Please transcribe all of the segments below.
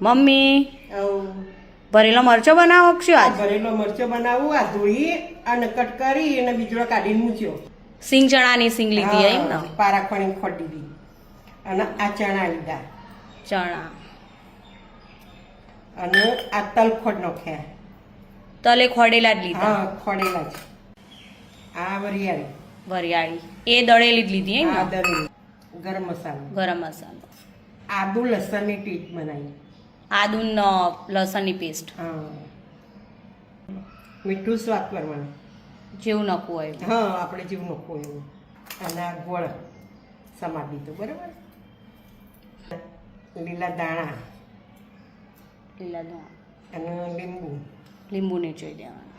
Mummy ભરેલો મરચો બનાવો છો આજ? ભરેલો મરચો બનાવું, આ ધોઈ અને કટ કરી અને બીજળો કાઢીને મૂક્યો. સિંગ ચણાની સિંગ લીધી એમ ને? પારાખવાની ખોટ દીધી અને આ ચણા લીધા ચણા અને આ તલ ખોટ નાખ્યા. તલે ખોડેલા જ લીધા? હા, ખોડેલા જ. આ વરિયાળી વરિયાળી એ દળેલી જ લીધી એમ આ ને? દરેલી. ગરમ મસાલો, ગરમ મસાલો, આદુ લસણની ટીપ બનાવી. આદુ લસણની પેસ્ટ. હા, મીઠું સ્વાદ પ્રમાણે જેવું નખવું હોય. હા, આપણે જેવું નખવું એવું. અને આ ગોળ સમાર દીધું, બરાબર. લીલા દાણા લીલા ધાણા અને લીંબુ. લીંબુ નીચોઈ દેવાનું.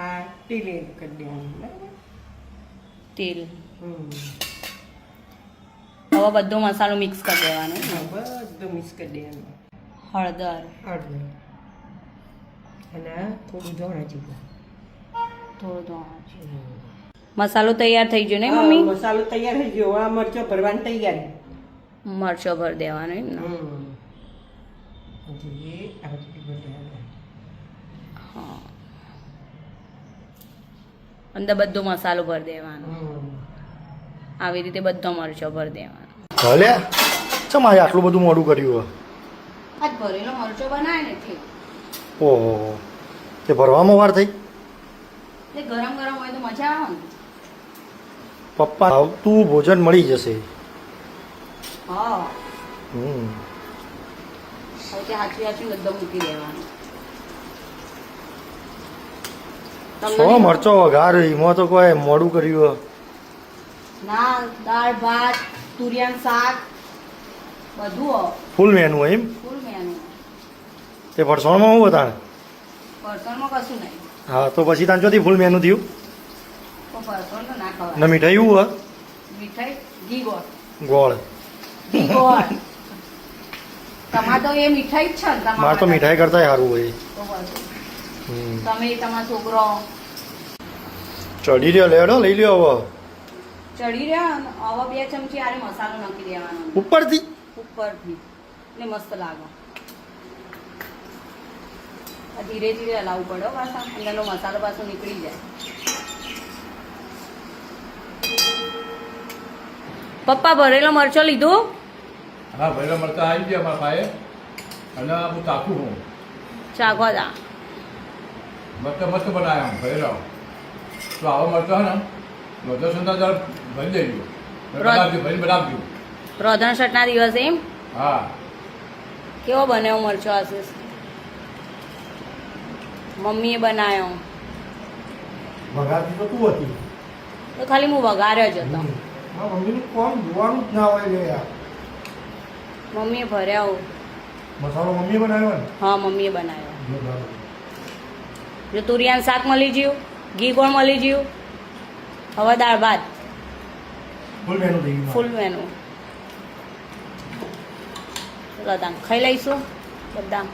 આ તેલ એડ કરી દેવાનું, બરાબર. તેલ. હા, હવે બધો મસાલો મિક્સ કરી દેવાનો. બધું મિક્સ કરી દેવાનું. હળદર. હળદર અને આ થોડું ધાણા જીરું. થોડું ધાણા. મસાલો તૈયાર થઈ ગયો ને મમ્મી? મસાલો તૈયાર થઈ ગયો. આ મરચો ભરવાની તૈયારી. મરચો ભરી દેવાનો એમ ને? હા, અંદર બધો મસાલો ભરી દેવાનો. આવી રીતે બધો મરચો ભરી દેવાનો. ભલે ચમ આજે આટલું બધું મોડું કર્યું? આજ ભરેલો મરચો બનાવે ને એટલે. ઓહો, તે ભરવામાં વાર થઈ? તે ગરમ ગરમ હોય તો મજા આવે ને. પપ્પા આવતું ભોજન મળી જશે. હા, હમ હવે તે હાચવી હાચવી બધો મૂકી દેવાનો. સો મરચો વઘાર એમાં તો કોઈ મોડું કર્યું? ના, દાળ ભાત તુરિયાનું શાક બધું ફૂલ મેનુ એમ? ફૂલ મેનુ. તે ફરસાણમાં શું બતાવે? ફરસાણમાં કશું નહીં. હા, તો પછી તાન ચોથી ફૂલ મેનુ થયું? તો ફરસાણ તો ના ખવાય. ને મીઠાઈ એવું હા? મીઠાઈ ઘી ગોળ. ગોળ. ઘી ગોળ. તમારે તો એ મીઠાઈ જ છે ને તમારે? મારે તો મીઠાઈ કરતા સારું હોય. તો પછી હમ. તમે તમારો છોકરો ચડી રહ્યો, લેડો લઈ લ્યો હવે. ચડી રહ્યા ને હવે 2 ચમચી આરે મસાલો નાખી દેવાનો ઉપરથી ઉપરથી ને મસ્ત લાગે. આ ધીરે ધીરે હલાવવું પડે હો પાછા, અંદરનો મસાલો પાછો નીકળી જાય. પપ્પા ભરેલો મરચો લીધું? હા, ભરેલા મરચાં આવી ગયા મારા પાસે અને હું ચાખું હું ચાખવા દા. મરચાં મસ્ત બનાવ્યા હું ભરેલા. તો આવો મરચાં ને મરચાં સુંદર જરા ભરી દેજો, બનાવજો, ભરી બનાવજો. રોધણ છઠના દિવસે એમ? હા, કેવો બન્યો મરચો આશીષ? મમ્મીએ બનાવ્યો વઘારથી તો તું હતી. તો ખાલી હું વઘાર્યો જ હતો. મમ્મીનું કોમ જોવાનું જ ના હોય લે યાર. મમ્મીએ ભર્યા. મસાલો મમ્મી બનાવ્યો ને? હા, મમ્મીએ બનાવ્યો. જો તુરિયાનું શાક મળી ગયું, ઘી ગોળ મળી ગયું, હવે દાળ ભાત ફૂલ મેનુ થઈ ગયું. ફૂલ મેનુ. ચલો તાન ખાઈ લઈશું બધા.